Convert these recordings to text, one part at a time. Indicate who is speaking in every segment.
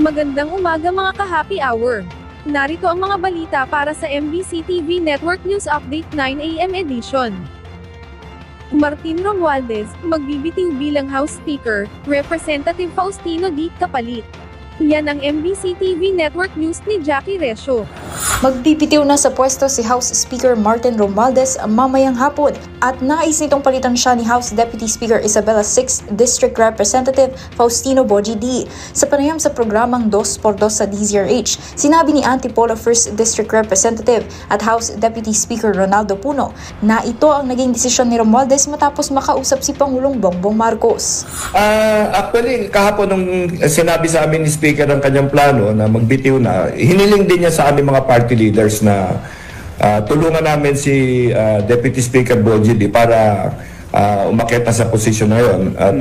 Speaker 1: Magandang umaga mga ka-happy hour. Narito ang mga balita para sa MBC TV Network News Update 9 AM edition. Martin Romualdez, magbibitiw bilang House Speaker, Representative Faustino D. Kapalit. Yan ang MBC TV Network News ni Jackie Resio.
Speaker 2: Magbibitiw na sa pwesto si House Speaker Martin Romualdez mamayang hapon at nais nitong palitan siya ni House Deputy Speaker Isabela 6th District Representative Faustino Boji D. Sa panayam sa programang 2x2 sa DZRH, sinabi ni Antipolo 1st District Representative at House Deputy Speaker Ronaldo Puno na ito ang naging desisyon ni Romualdez matapos makausap si Pangulong Bongbong Marcos.
Speaker 3: Actually, kahapon nung sinabi sa amin ni Speaker ang kanyang plano na magbitiw na, hiniling din niya sa aming mga party leaders na tulungan namin si Deputy Speaker Boji D para umakyat na sa posisyon na yun. At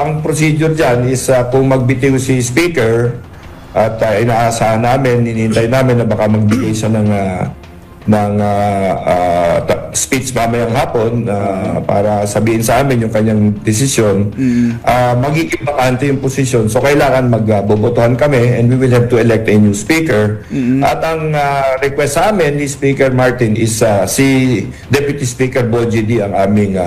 Speaker 3: ang procedure dyan is kung magbitiw si Speaker at inaasahan namin, hinihintay namin na baka magbigay siya ng speech mamayang hapon para sabihin sa amin yung kanyang desisyon, magiging bakante yung posisyon. So kailangan magbobotohan kami and we will have to elect a new speaker. At ang request sa amin ni Speaker Martin is si Deputy Speaker Boji D ang aming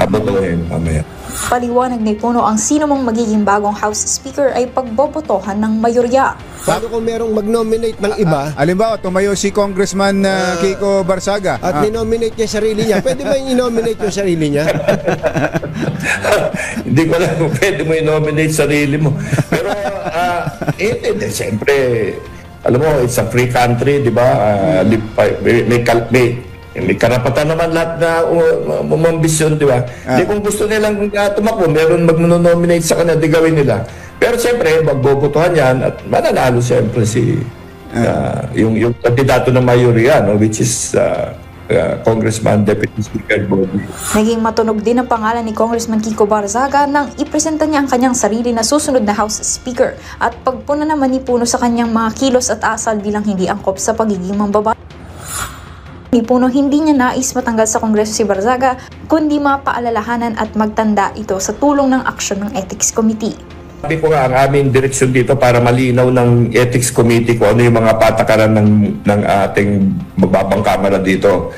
Speaker 3: botohin mamaya.
Speaker 2: Paliwanag ni Puno ang sino mang magiging bagong House Speaker ay pagbobotohan ng mayorya.
Speaker 4: Paano kung merong mag-nominate ng iba?
Speaker 5: Halimbawa, tumayo si Congressman Kiko Barsaga.
Speaker 4: At ninominate niya sarili niya. Pwede ba i-nominate yung sarili niya?
Speaker 3: Hindi ko alam kung pwede mo i-nominate sarili mo. Pero, siyempre, alam mo, it's a free country, di ba? May karapatan naman lahat na umambisyon, di ba? Di kung gusto nilang tumakbo, meron mag-nominate sa kanila, di gawin nila. Pero siyempre, magbobotohan yan at mananalo siyempre yung kandidato ng mayorya, no, which is Congressman Deputy Speaker Boji.
Speaker 2: Naging matunog din ang pangalan ni Congressman Kiko Barzaga nang ipresenta niya ang kanyang sarili na susunod na House Speaker at pagpuna naman ni Puno sa kanyang mga kilos at asal bilang hindi angkop sa pagiging mambabae. Ni Puno hindi niya nais matanggal sa Kongreso si Barzaga kundi mapaalalahanan at magtanda ito sa tulong ng aksyon ng Ethics Committee.
Speaker 3: Sabi ko nga ang aming direksyon dito para malinaw ng Ethics Committee kung ano yung mga patakaran ng ating mababang kamera dito.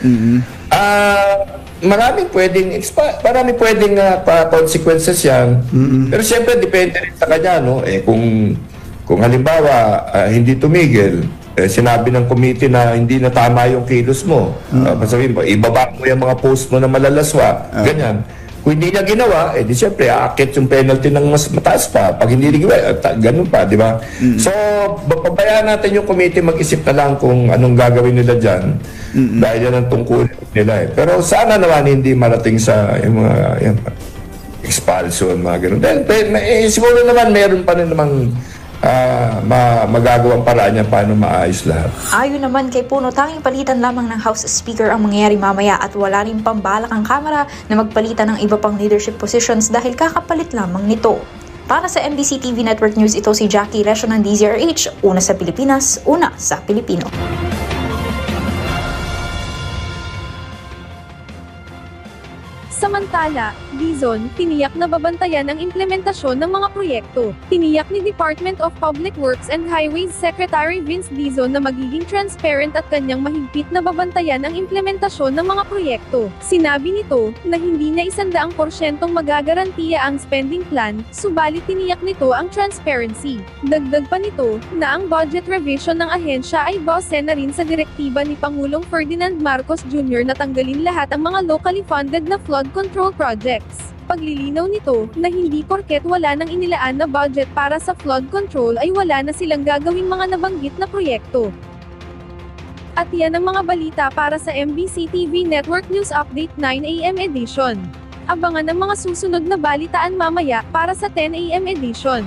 Speaker 3: Maraming pwedeng consequences yan. Pero siyempre depende rin sa kanya, no? Kung halimbawa hindi tumigil, sinabi ng committee na hindi na tama yung kilos mo. Sabihin mo, ibaba mo yung mga post mo na malalaswa. Ganyan. Kung hindi niya ginawa, di siyempre, aakit yung penalty ng mas mataas pa. Pag hindi ginawa, ganun pa, di ba? So, pabayaan natin yung committee mag-isip na lang kung anong gagawin nila dyan. Dahil yan ang tungkulin nila. Pero sana naman hindi marating sa yung mga expulsion, mga ganun. Dahil siguro naman meron pa rin namang magagawang paraan niya paano maayos lahat.
Speaker 2: Ayon naman kay Puno, tanging palitan lamang ng House Speaker ang mangyayari mamaya at wala rin pambalak ang Kamara na magpalitan ng iba pang leadership positions dahil kakapalit lamang nito. Para sa MBC TV Network News, ito si Jackie Resio ng DZRH, una sa Pilipinas, una sa Pilipino.
Speaker 1: Samantala, Dizon, tiniyak na babantayan ang implementasyon ng mga proyekto. Tiniyak ni Department of Public Works and Highways Secretary Vince Dizon na magiging transparent at kanyang mahigpit na babantayan ang implementasyon ng mga proyekto. Sinabi nito na hindi na 100% magagarantiya ang spending plan, subalit tiniyak nito ang transparency. Dagdag pa nito na ang budget revision ng ahensya ay base na rin sa direktiba ni Pangulong Ferdinand Marcos Jr. na tanggalin lahat ang mga locally funded na flood control projects. Paglilinaw nito na hindi porket wala nang inilaan na budget para sa flood control ay wala na silang gagawing mga nabanggit na proyekto. At yan ang mga balita para sa MBC TV Network News Update 9 AM edition. Abangan ang mga susunod na balitaan mamaya para sa 10 AM edition.